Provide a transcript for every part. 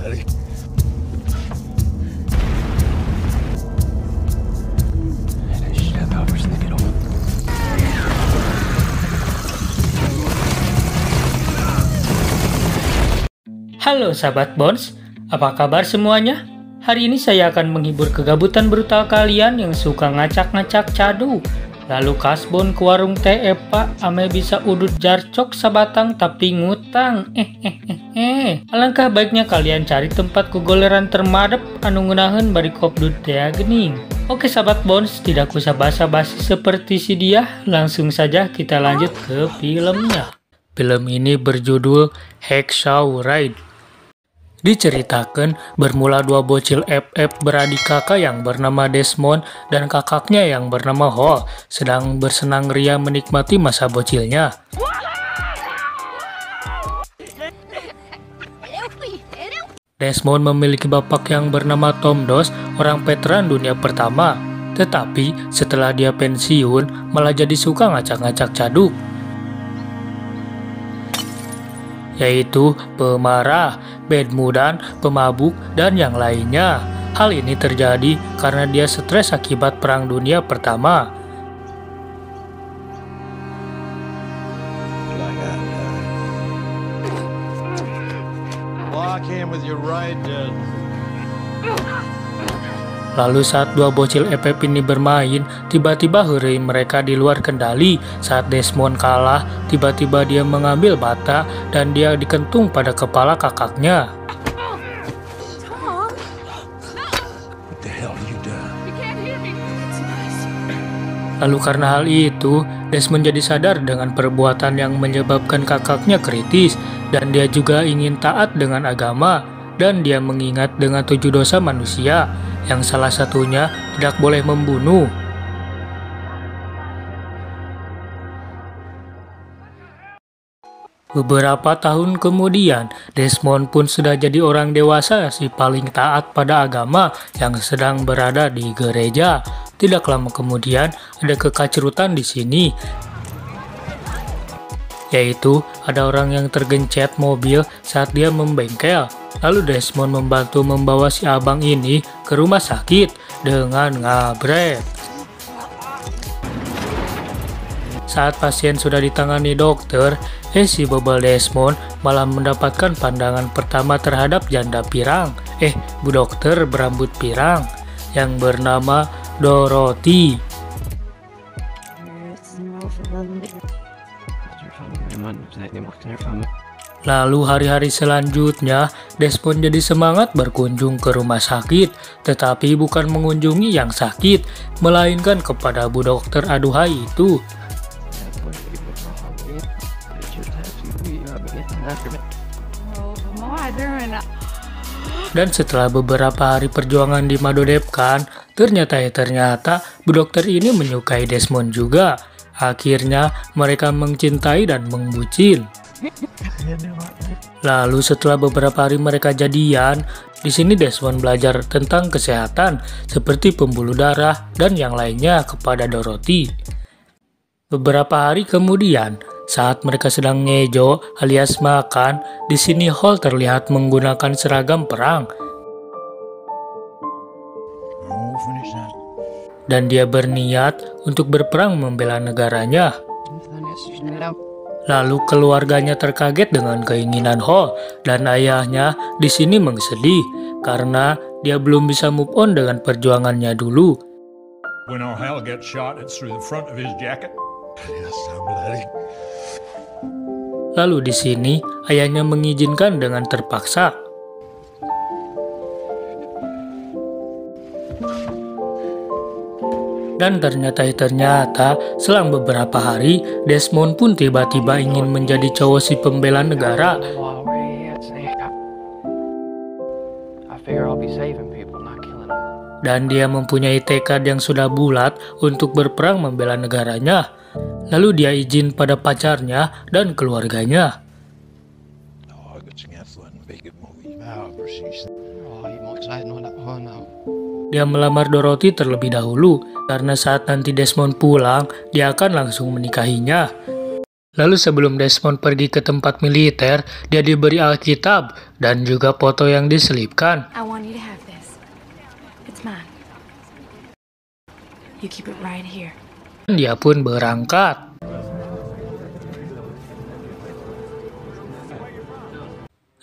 Halo sahabat Bones, apa kabar semuanya? Hari ini saya akan menghibur kegabutan brutal kalian yang suka ngacak-ngacak cadu. Lalu kasbon ke warung teh Pak, ame bisa udut jarcok sabatang tapi ngutang. Alangkah baiknya kalian cari tempat kegoleran termadep anu ngeunaheun bari kopdut teh gening. Oke sahabat Bones, tidak usah basa-basi seperti si dia, langsung saja kita lanjut ke filmnya. Film ini berjudul Hacksaw Ridge. Diceritakan bermula dua bocil FF beradik kakak yang bernama Desmond dan kakaknya yang bernama Hall sedang bersenang ria menikmati masa bocilnya. Desmond memiliki bapak yang bernama Tom Doss, orang veteran dunia pertama. Tetapi setelah dia pensiun malah jadi suka ngacak-ngacak caduk, yaitu pemarah, bedmudan, pemabuk, dan yang lainnya. Hal ini terjadi karena dia stres akibat Perang Dunia Pertama. Lalu saat dua bocil FF ini bermain, tiba-tiba heureuy mereka di luar kendali. Saat Desmond kalah, tiba-tiba dia mengambil bata dan dia dikentung pada kepala kakaknya. Lalu karena hal itu, Desmond jadi sadar dengan perbuatan yang menyebabkan kakaknya kritis, dan dia juga ingin taat dengan agama, dan dia mengingat dengan 7 dosa manusia, yang salah satunya tidak boleh membunuh. Beberapa tahun kemudian, Desmond pun sudah jadi orang dewasa si paling taat pada agama yang sedang berada di gereja. Tidak lama kemudian, ada kekacrutan di sini, yaitu ada orang yang tergencet mobil saat dia membengkel. Lalu Desmond membantu membawa si abang ini ke rumah sakit dengan ngabret. Saat pasien sudah ditangani dokter, si bebel Desmond malah mendapatkan pandangan pertama terhadap janda pirang, bu dokter berambut pirang, yang bernama Dorothy. Lalu hari-hari selanjutnya, Desmond jadi semangat berkunjung ke rumah sakit, tetapi bukan mengunjungi yang sakit, melainkan kepada bu dokter aduhai itu. Dan setelah beberapa hari perjuangan dimadodepkan, ternyata bu dokter ini menyukai Desmond juga. Akhirnya mereka mencintai dan membucin. Lalu setelah beberapa hari mereka jadian, di sini Desmond belajar tentang kesehatan seperti pembuluh darah dan yang lainnya kepada Dorothy. Beberapa hari kemudian, saat mereka sedang ngejo alias makan, di sini Hall terlihat menggunakan seragam perang. Dan dia berniat untuk berperang membela negaranya. Lalu keluarganya terkaget dengan keinginan Hall, dan ayahnya di sini bersedih karena dia belum bisa move on dengan perjuangannya dulu. Lalu di sini ayahnya mengizinkan dengan terpaksa. Dan ternyata selang beberapa hari, Desmond pun tiba-tiba ingin menjadi cowok si pembela negara. Dan dia mempunyai tekad yang sudah bulat untuk berperang membela negaranya. Lalu dia izin pada pacarnya dan keluarganya. Dia melamar Dorothy terlebih dahulu, karena saat nanti Desmond pulang, dia akan langsung menikahinya. Lalu sebelum Desmond pergi ke tempat militer, dia diberi Alkitab dan juga foto yang diselipkan. I want you to have this. It's mine. You keep it right here. Dan dia pun berangkat.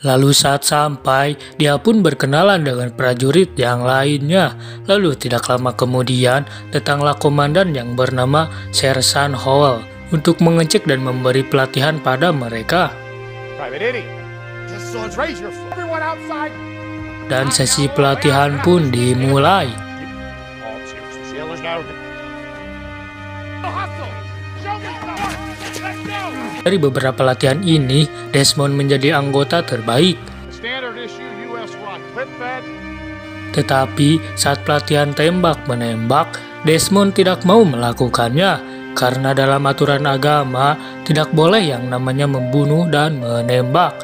Lalu saat sampai, dia pun berkenalan dengan prajurit yang lainnya. Lalu tidak lama kemudian, datanglah komandan yang bernama Sersan Howell untuk mengecek dan memberi pelatihan pada mereka. Dan sesi pelatihan pun dimulai. Dari beberapa latihan ini, Desmond menjadi anggota terbaik. Tetapi saat pelatihan tembak-menembak, Desmond tidak mau melakukannya karena dalam aturan agama tidak boleh yang namanya membunuh dan menembak.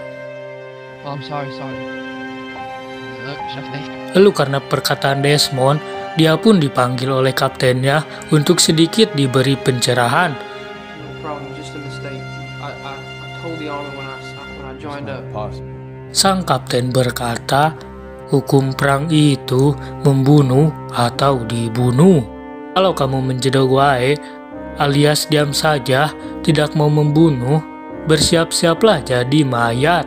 Lalu karena perkataan Desmond, dia pun dipanggil oleh kaptennya untuk sedikit diberi pencerahan. Sang kapten berkata, hukum perang itu membunuh atau dibunuh. Kalau kamu menjadi wae, alias diam saja, tidak mau membunuh, bersiap-siaplah jadi mayat.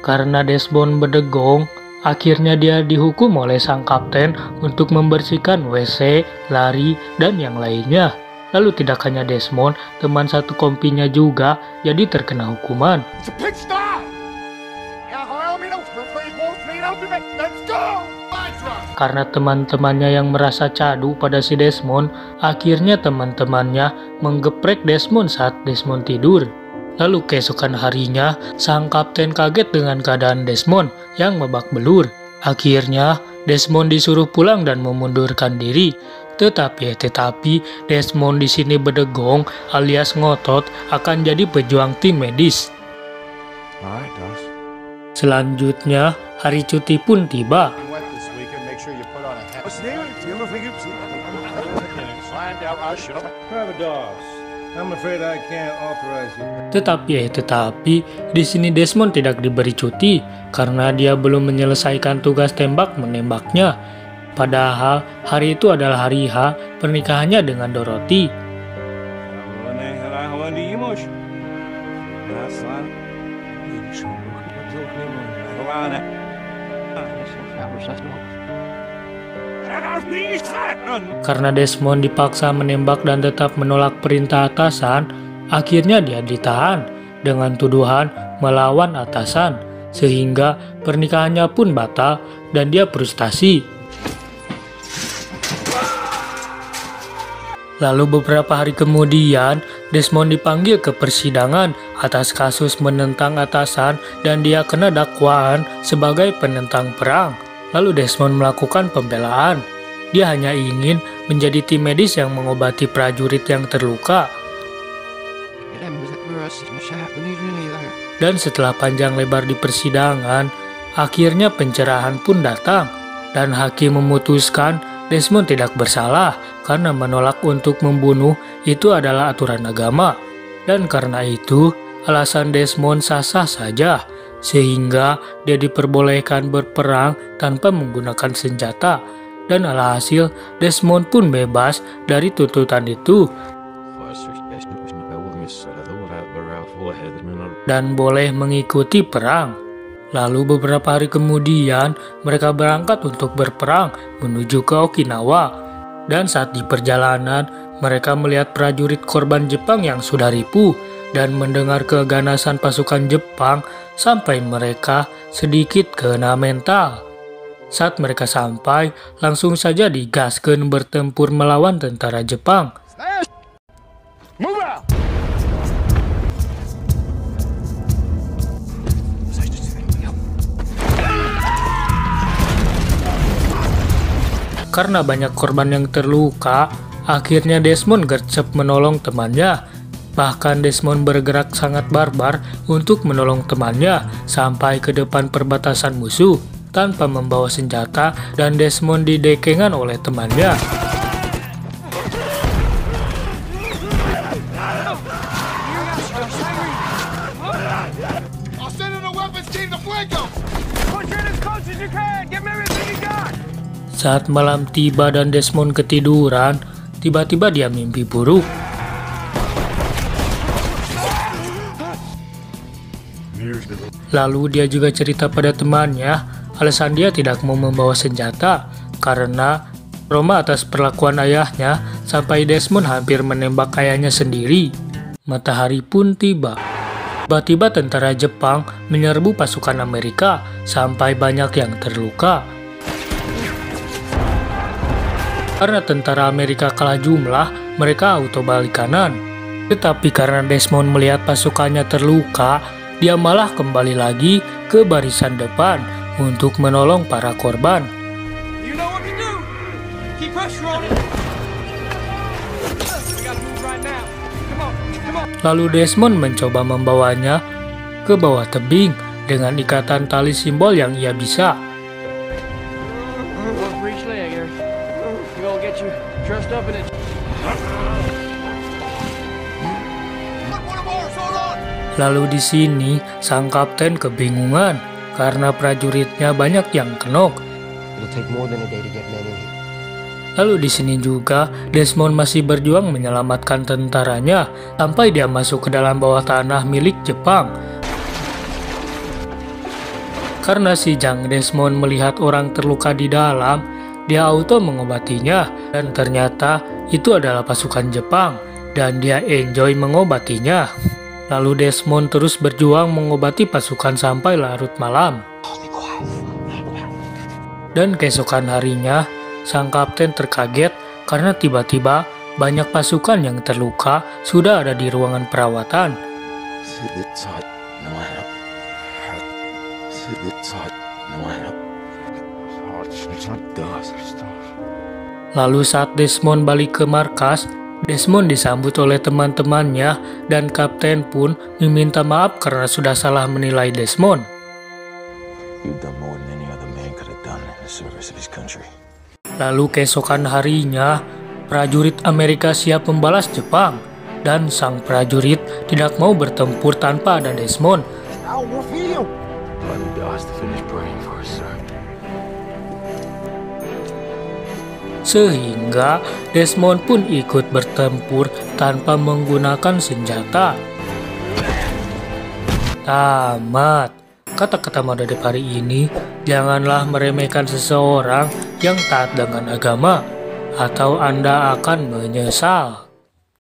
Karena Desmond berdegong, akhirnya dia dihukum oleh sang kapten untuk membersihkan WC, lari, dan yang lainnya. Lalu tidak hanya Desmond, teman satu kompinya juga jadi terkena hukuman. Karena teman-temannya yang merasa cadu pada si Desmond, akhirnya teman-temannya menggeprek Desmond saat Desmond tidur. Lalu keesokan harinya, sang kapten kaget dengan keadaan Desmond yang babak belur. Akhirnya, Desmond disuruh pulang dan memundurkan diri. Tetapi Desmond di sini berdegong alias ngotot akan jadi pejuang tim medis. Selanjutnya, hari cuti pun tiba. Tetapi di sini Desmond tidak diberi cuti karena dia belum menyelesaikan tugas tembak menembaknya. Padahal hari itu adalah hari H pernikahannya dengan Dorothy. Karena Desmond dipaksa menembak dan tetap menolak perintah atasan, akhirnya dia ditahan dengan tuduhan melawan atasan, sehingga pernikahannya pun batal dan dia frustasi. Lalu beberapa hari kemudian, Desmond dipanggil ke persidangan atas kasus menentang atasan dan dia kena dakwaan sebagai penentang perang. Lalu Desmond melakukan pembelaan. Dia hanya ingin menjadi tim medis yang mengobati prajurit yang terluka. Dan setelah panjang lebar di persidangan, akhirnya pencerahan pun datang dan hakim memutuskan Desmond tidak bersalah karena menolak untuk membunuh itu adalah aturan agama. Dan karena itu, alasan Desmond sah-sah saja, sehingga dia diperbolehkan berperang tanpa menggunakan senjata. Dan alhasil, Desmond pun bebas dari tuntutan itu dan boleh mengikuti perang. Lalu beberapa hari kemudian, mereka berangkat untuk berperang menuju ke Okinawa. Dan saat di perjalanan, mereka melihat prajurit korban Jepang yang sudah ripuh dan mendengar keganasan pasukan Jepang sampai mereka sedikit kena mental. Saat mereka sampai, langsung saja digaskeun bertempur melawan tentara Jepang. Karena banyak korban yang terluka, akhirnya Desmond gercep menolong temannya. Bahkan Desmond bergerak sangat barbar untuk menolong temannya sampai ke depan perbatasan musuh tanpa membawa senjata dan Desmond didekengan oleh temannya. Saat malam tiba dan Desmond ketiduran, tiba-tiba dia mimpi buruk. Lalu dia juga cerita pada temannya, alasan dia tidak mau membawa senjata karena trauma atas perlakuan ayahnya sampai Desmond hampir menembak ayahnya sendiri. Matahari pun tiba. Tiba-tiba tentara Jepang menyerbu pasukan Amerika sampai banyak yang terluka. Karena tentara Amerika kalah jumlah, mereka auto balik kanan. Tetapi karena Desmond melihat pasukannya terluka, dia malah kembali lagi ke barisan depan untuk menolong para korban. Lalu Desmond mencoba membawanya ke bawah tebing dengan ikatan tali simbol yang ia bisa. Lalu di sini sang kapten kebingungan karena prajuritnya banyak yang kenok. Lalu di sini juga Desmond masih berjuang menyelamatkan tentaranya sampai dia masuk ke dalam bawah tanah milik Jepang. Karena si Jang Desmond melihat orang terluka di dalam, dia auto mengobatinya dan ternyata itu adalah pasukan Jepang dan dia enjoy mengobatinya. Lalu Desmond terus berjuang mengobati pasukan sampai larut malam. Dan keesokan harinya, sang kapten terkaget karena tiba-tiba banyak pasukan yang terluka sudah ada di ruangan perawatan. Lalu saat Desmond balik ke markas, Desmond disambut oleh teman-temannya dan kapten pun meminta maaf karena sudah salah menilai Desmond. Lalu keesokan harinya, prajurit Amerika siap membalas Jepang dan sang prajurit tidak mau bertempur tanpa ada Desmond. Sehingga Desmond pun ikut bertempur tanpa menggunakan senjata. Tamat. Kata-kata Madadep hari ini, janganlah meremehkan seseorang yang taat dengan agama, atau Anda akan menyesal.